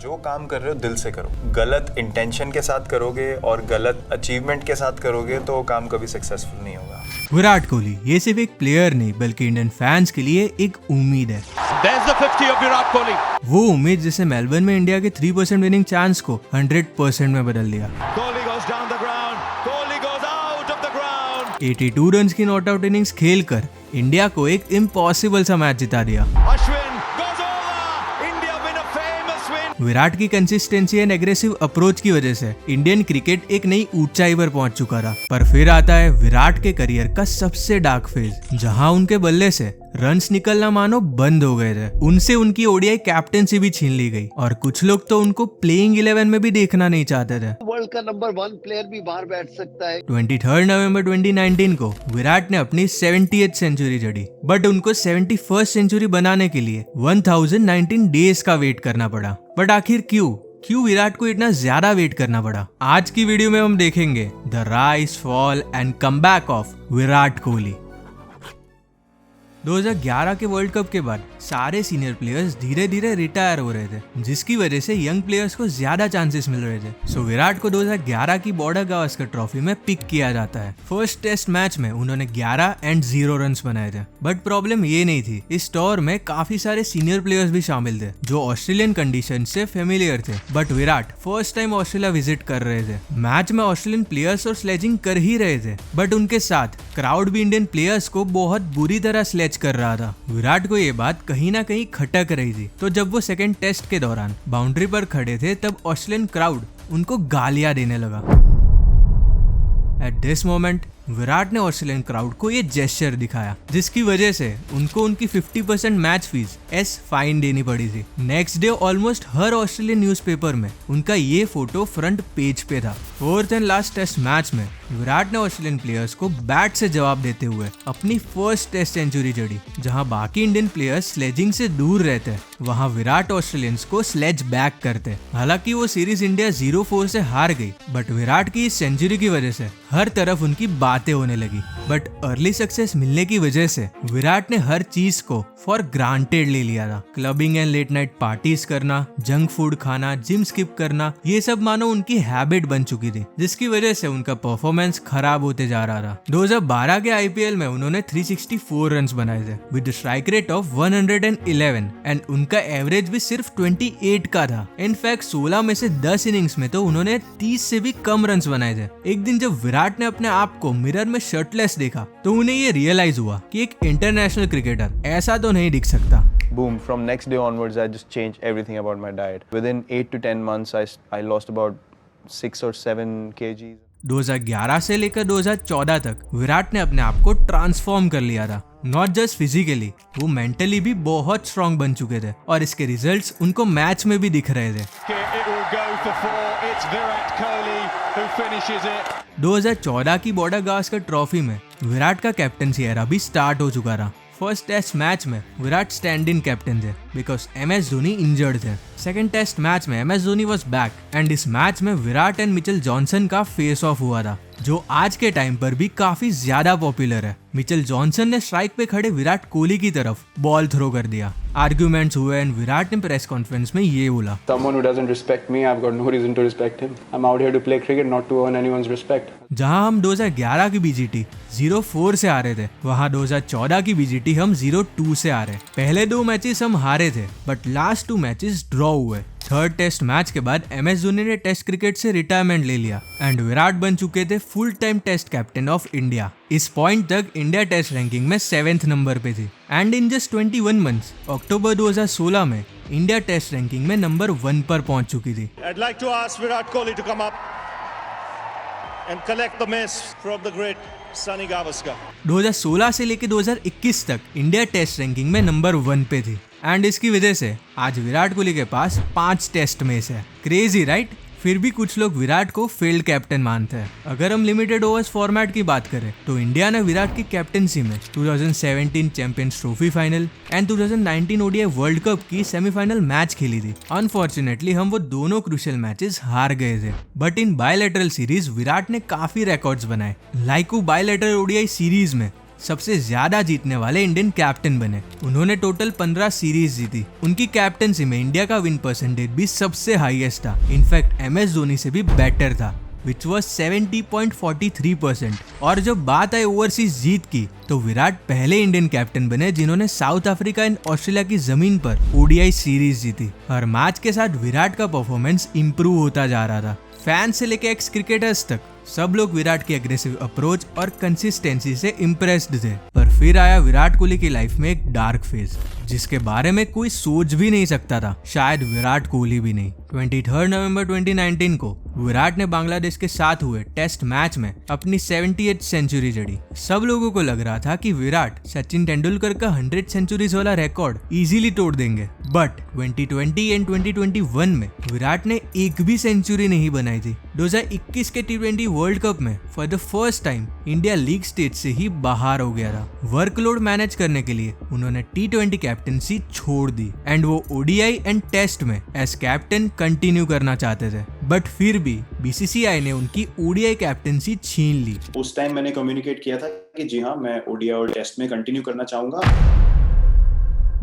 जो काम कर रहे हो दिल से करो। गलत इंटेंशन के साथ करोगे और गलत अचीवमेंट के साथ करोगे तो काम कभी सक्सेसफुल नहीं होगा। विराट कोहली ये सिर्फ एक प्लेयर नहीं बल्कि इंडियन फैंस के लिए एक उम्मीद है। There's the 50 of Virat Kohli. वो उम्मीद जिसे मेलबर्न में इंडिया के 3% विनिंग चांस को 100% में बदल दिया। Kohli goes down the ground. Kohli goes out of the ground. 82 runs की नॉट आउट इनिंग्स खेलकर इंडिया को एक इम्पॉसिबल सा मैच जिता दिया। Ashwin goes over. India win a famous win. Virat की कंसिस्टेंसी एंड एग्रेसिव अप्रोच की वजह से इंडियन क्रिकेट एक नई ऊंचाई पर पहुंच चुका था। पर फिर आता है विराट के करियर का सबसे डार्क फेज, जहां उनके बल्ले से रन्स निकलना मानो बंद हो गए थे। उनसे उनकी ओडीआई कैप्टेंसी भी छीन ली गई और कुछ लोग तो उनको प्लेइंग 11 में भी देखना नहीं चाहते थे। वर्ल्ड का नंबर 1 प्लेयर भी बाहर बैठ सकता है। 23 नवंबर 2019 को विराट ने अपनी 70th सेंचुरी जड़ी, बट उनको 71st सेंचुरी बनाने के लिए 1019 डेज का वेट करना पड़ा। बट आखिर क्यों विराट को इतना ज्यादा वेट करना पड़ा? आज की वीडियो में हम देखेंगे the rise, fall and comeback of Virat Kohli. 2011 के वर्ल्ड कप के बाद सारे सीनियर प्लेयर्स धीरे धीरे रिटायर हो रहे थे, जिसकी वजह से यंग प्लेयर्स को ज्यादा चांसेस मिल रहे थे। सो विराट को 2011 की बॉर्डर गावस्कर ट्रॉफी में पिक किया जाता है। फर्स्ट टेस्ट मैच में उन्होंने 11 एंड 0 रन्स बनाए थे। बट प्रॉब्लम ये नहीं थी, इस टूर में काफी सारे सीनियर प्लेयर्स भी शामिल थे जो ऑस्ट्रेलियन कंडीशन से फेमिलियर थे। But Virat first time Australia visit कर रहे थे। मैच में ऑस्ट्रेलियन प्लेयर्स और स्लेजिंग कर ही रहे थे, बट उनके साथ क्राउड भी इंडियन प्लेयर्स को बहुत बुरी तरह स्लेज कर रहा था। विराट को ये बात कहीं ना कहीं खटक रही थी। तो जब वो सेकंड टेस्ट के दौरान बाउंड्री पर खड़े थे तब ऑस्ट्रेलियन क्राउड उनको गालियां देने लगा। एट दिस मोमेंट विराट ने ऑस्ट्रेलियन क्राउड को ये जेस्चर दिखाया, जिसकी वजह से उनको उनकी 50% मैच फीस एस फाइन देनी पड़ी थी। नेक्स्ट डे ऑलमोस्ट हर ऑस्ट्रेलियन न्यूज़पेपर में उनका ये फोटो फ्रंट पेज पे था। Fourth and last test match में विराट ने ऑस्ट्रेलियन प्लेयर्स को बैट से जवाब देते हुए अपनी फर्स्ट टेस्ट सेंचुरी जड़ी। जहां बाकी इंडियन प्लेयर्स स्लेजिंग से दूर रहते, वहां विराट ऑस्ट्रेलियंस को स्लेज बैक करते। हालांकि वो सीरीज इंडिया 0-4 से हार गई, बट विराट की इस सेंचुरी की वजह से हर तरफ उनकी बातें होने लगी। बट अर्ली सक्सेस मिलने की वजह से विराट ने हर चीज को फॉर ग्रांटेड ले लिया था। Clubbing and let night parties करना, जंक फूड खाना, जिम स्किप करना, ये सब मानो उनकी हैबिट बन चुकी थी, जिसकी वजह से उनका परफॉर्मेंस खराब होते जा रहा था। 2012 के आईपीएल में उन्होंने 364 रन्स बनाए थे with strike rate of 111 and उनका एवरेज भी सिर्फ 28 का था। इनफैक्ट 16 में से 10 इनिंग्स में तो उन्होंने 30 से भी कम रन्स बनाए थे। एक दिन जब विराट ने अपने आप को मिरर में शर्टलेस देखा तो उन्हें ये रियलाइज हुआ कि एक इंटरनेशनल क्रिकेटर ऐसा तो नहीं दिख सकता। Boom, from next day onwards I just changed everything about my diet. Within 8 to 10 months I lost about 6 or 7 kgs. 2011 से लेकर 2014 तक विराट ने अपने आप को ट्रांसफॉर्म कर लिया था। नॉट जस्ट फिजिकली, वो मेंटली भी बहुत स्ट्रॉन्ग बन चुके थे और इसके रिजल्ट्स उनको मैच में भी दिख रहे थे। 2014 की बॉर्डर गावस्कर ट्रॉफी में विराट का कैप्टनसी एरा भी स्टार्ट हो चुका था। फर्स्ट टेस्ट मैच में विराट स्टैंड इन कैप्टन थे बिकॉज MS धोनी इंजर्ड थे। सेकंड टेस्ट मैच में MS Dhoni was back and इस मैच में विराट एंड मिचेल जॉनसन का फेस ऑफ हुआ था, जो आज के टाइम पर भी काफी ज्यादा पॉपुलर है। मिचेल जॉनसन ने स्ट्राइक पे खड़े विराट कोहली की तरफ बॉल थ्रो कर दिया। आर्ग्यूमेंट्स हुए एंड विराट ने प्रेस कॉन्फ्रेंस में ये बोला, Someone who doesn't respect me, I've got no reason to respect him. I'm out here to play cricket, not to earn anyone's respect. जहां हम 2011 की BGT 0-4 से आ रहे थे, वहां 2014 की BGT हम 0-2 से आ रहे। पहले 2 मैचेस हम हारे थे, बट लास्ट 2 मैचेस ड्रॉ हुए। थर्ड टेस्ट मैच के बाद MS धोनी ने टेस्ट क्रिकेट से रिटायरमेंट ले लिया एंड विराट बन चुके थे full time test captain of India. इस पॉइंट तक इंडिया टेस्ट रैंकिंग में 7th नंबर पे थी and in just 21 months October 2016 में इंडिया टेस्ट रैंकिंग में नंबर 1 पर पहुंच चुकी थी। I'd like to ask Virat Kohli to come up and collect the miss from the great Sunny Gavaskar. 2016 से लेकर 2021 तक इंडिया टेस्ट रैंकिंग में नंबर 1 पे थी एंड इसकी वजह से आज विराट कोहली के पास 5 टेस्ट मैच है। Crazy right? फिर भी कुछ लोग विराट को फेल्ड कैप्टन मानते हैं। अगर हम लिमिटेड ओवर्स फॉर्मेट की बात करें तो इंडिया ने विराट की कैप्टनसी में 2017 champions trophy final and 2019 ODI world cup की सेमीफाइनल मैच खेली थी। अनफॉर्चुनेटली हम वो दोनों क्रूशियल मैचेस हार गए थे, but in bilateral series Virat ने काफी रिकॉर्ड्स बनाए। लाइक बायलैटरल ODI सीरीज में सबसे ज्यादा जीतने वाले इंडियन कैप्टन बने। उन्होंने टोटल 15 सीरीज जीती। उनकी कैप्टनसी में इंडिया का विन परसेंटेज भी सबसे हाईएस्ट था, इनफैक्ट MS धोनी से भी बेटर था, विच वॉज 70.43%। और जब बात आई ओवरसीज जीत की तो विराट पहले इंडियन कैप्टन बने जिन्होंने साउथ अफ्रीका एंड ऑस्ट्रेलिया की जमीन पर ODI सीरीज जीती। हर मैच के साथ विराट का परफॉर्मेंस इंप्रूव होता जा रहा था। फैंस से लेकर एक्स क्रिकेटर्स तक सब लोग विराट की एग्रेसिव अप्रोच और कंसिस्टेंसी से इम्प्रेस्ड थे। पर फिर आया विराट कोहली की लाइफ में एक डार्क फेज जिसके बारे में कोई सोच भी नहीं सकता था, शायद विराट कोहली भी नहीं। 23 नवंबर 2019 को विराट ने बांग्लादेश के साथ हुए टेस्ट मैच में अपनी 78th सेंचुरी जड़ी। सब लोगों को लग रहा था कि विराट सचिन तेंदुलकर का 100 सेंचुरीज वाला रिकॉर्ड इजीली तोड़ देंगे, बट 2020 एंड 2021 में विराट ने एक भी सेंचुरी नहीं बनाई थी। 2021 के T20 वर्ल्ड कप में for the first time India league stage से ही बाहर हो गया था। वर्कलोड मैनेज करने के लिए उन्होंने T20 कैप्टनसी छोड़ दी एंड वो ODI एंड टेस्ट में एज कैप्टन कंटिन्यू करना चाहते थे, बट फिर भी BCCI ने उनकी ODI कैप्टनसी छीन ली। उस टाइम मैंने कम्युनिकेट किया था कि जी हाँ, मैं ODI और टेस्ट में कंटिन्यू करना चाहूंगा।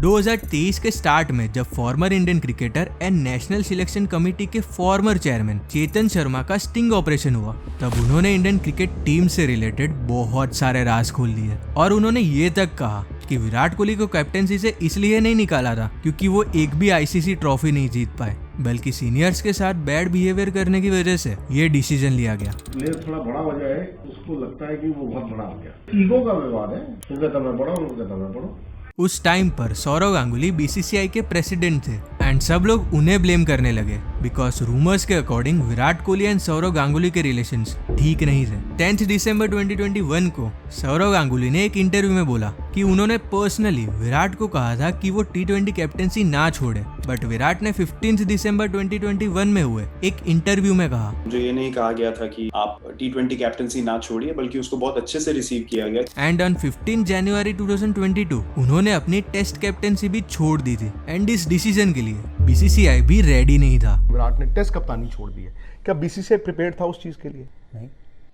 2023 के स्टार्ट में जब former Indian cricketer and national selection committee के फॉर्मर चेयरमैन चेतन शर्मा का स्टिंग ऑपरेशन हुआ, तब उन्होंने इंडियन क्रिकेट टीम से रिलेटेड बहुत सारे राज खोल दिए और उन्होंने ये तक कहा कि विराट कोहली को कैप्टनसी से इसलिए नहीं निकाला था क्योंकि वो एक भी ICC ट्रॉफी नहीं जीत पाए, बल्कि सीनियर्स के साथ बैड बिहेवियर करने की वजह से ये डिसीजन लिया गया। प्लेयर थोड़ा बड़ा हो जाए, उसको लगता है कि वो बहुत बड़ा हो गया। ईगो का विवाद है, वो कहता मैं बड़ा हूँ, वो कहता मैं बड़ा हूँ। उस टाइम पर सौरव गांगुली BCCI के प्रेसिडेंट थे एंड सब लोग उन्हें ब्लेम करने लगे बिकॉज रूमर्स के अकॉर्डिंग विराट कोहली एंड सौरव गांगुली के रिलेशंस ठीक नहीं थे। 10 दिसंबर 2021 को सौरव गांगुली ने एक इंटरव्यू में बोला कि उन्होंने पर्सनली विराट को कहा था कि वो T20 कैप्टनसी ना छोड़े, बट विराट ने 15 दिसंबर 2021 में हुए एक इंटरव्यू में कहा, मुझे ये नहीं कहा गया था कि आप T20 कैप्टनसी ना छोड़िए, बल्कि उसको बहुत अच्छे से रिसीव किया गया। एंड ऑन 15 जनवरी 2022 उन्होंने अपनी टेस्ट कैप्टनसी भी छोड़ दी थी एंड इस डिसीजन के लिए BCCI भी रेडी नहीं था। विराट ने टेस्ट कप्तानी छोड़ दी है, क्या BCCI प्रिपेयर्ड था उस चीज के लिए? नहीं।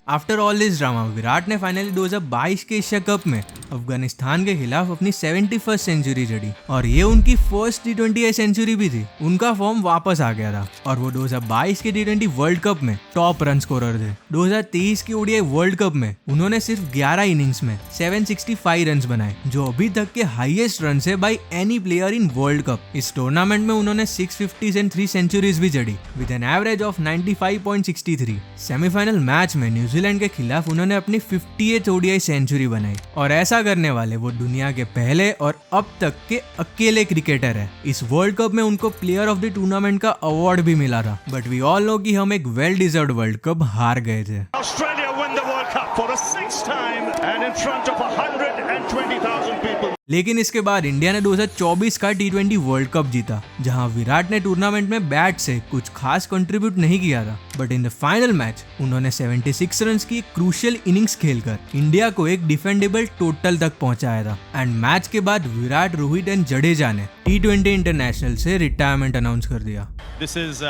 After all this drama Virat ने फाइनली 2022 के एशिया कप में अफगानिस्तान के खिलाफ अपनी 71st सेंचुरी जड़ी और ये उनकी फर्स्ट T20I सेंचुरी भी थी। उनका फॉर्म वापस आ गया था और वो 2022 के T20 वर्ल्ड कप में टॉप रन स्कोरर थे। 2023 के ODI वर्ल्ड कप में उन्होंने सिर्फ 11 इनिंग्स में 765 रन बनाए, जो अभी तक के हाईएस्ट रन है by any player in world cup. इस टूर्नामेंट में उन्होंने 650s एंड 3 सेंचुरीज भी जड़ी with an average of 95.63। Semifinal match में न्यूजीलैंड के खिलाफ उन्होंने अपनी 50th ODI सेंचुरी बनाई और ऐसा करने वाले वो दुनिया के पहले और अब तक के अकेले क्रिकेटर है। इस वर्ल्ड कप में उनको प्लेयर ऑफ द टूर्नामेंट का अवार्ड भी मिला था, बट वी ऑल नो कि हम एक वेल डिजर्व्ड वर्ल्ड कप हार गए थे। Australia win the World Cup for a 6th time and in front of 120,000 people. लेकिन इसके बाद इंडिया ने 2024 का T20 वर्ल्ड कप जीता, जहां विराट ने टूर्नामेंट में बैट से कुछ खास कंट्रीब्यूट नहीं किया था, but in the final match उन्होंने 76 रन की एक क्रूशियल इनिंग्स खेलकर इंडिया को एक डिफेंडेबल टोटल तक पहुंचाया था। एंड मैच के बाद विराट, रोहित एंड जडेजा ने T20 इंटरनेशनल से रिटायरमेंट अनाउंस कर दिया। This is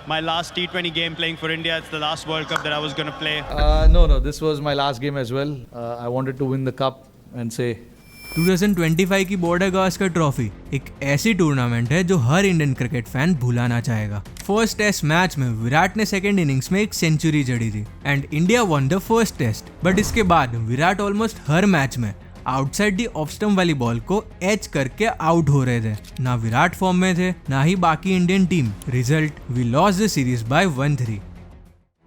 my last T20 game playing for India. It's the last World Cup that I was going to play. No, this was my last game as well. I wanted to win the cup and say 2025 की border Gavaskar trophy एक ऐसी tournament है जो हर Indian cricket fan भुलाना चाहेगा। First test match में विराट ने second innings में एक सेंचुरी जड़ी थी and India won the first test, but इसके बाद विराट ऑलमोस्ट हर मैच में आउटसाइड दी ऑफ स्टंप वाली बॉल को एच करके आउट हो रहे थे। ना विराट फॉर्म में थे, ना ही बाकी Indian team. Result, we lost the series by 1-3।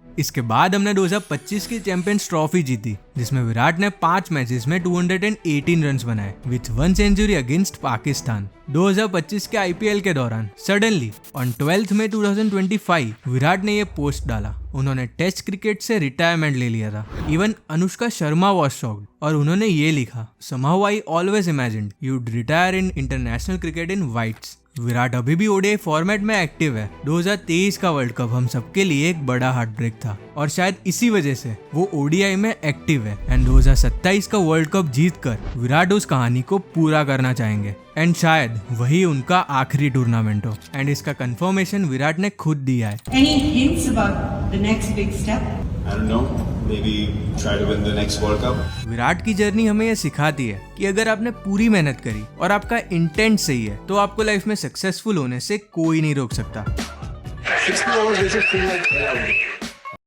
इसके बाद हमने 2025 की चैंपियंस ट्रॉफी जीती, जिसमें विराट ने 5 मैचेस में 218 रन बनाए विथ 1 सेंचुरी अगेंस्ट पाकिस्तान। 2025 के IPL के दौरान सडनली ऑन 12 मई 2025 विराट ने ये पोस्ट डाला। उन्होंने टेस्ट क्रिकेट से रिटायरमेंट ले लिया था। Even Anushka Sharma was shocked और उन्होंने ये लिखा, somehow I always imagined you'd retire in international cricket in whites। Virat अभी भी ODI फॉर्मेट में एक्टिव है। 2023 का वर्ल्ड कप हम सबके लिए एक बड़ा हार्ट ब्रेक था और शायद इसी वजह से वो ODI में एक्टिव है एंड 2027 का वर्ल्ड कप जीतकर विराट उस कहानी को पूरा करना चाहेंगे एंड शायद वही उनका आखिरी टूर्नामेंट हो एंड इसका कंफर्मेशन विराट ने खुद दिया है। Any hints about the next big step? I don't know. maybe try to win the next World Cup. Virat की जर्नी हमें यह सिखाती है कि अगर आपने पूरी मेहनत करी और आपका इंटेंट सही है तो आपको लाइफ में सक्सेसफुल होने से कोई नहीं रोक सकता। 60 overs, they just feel like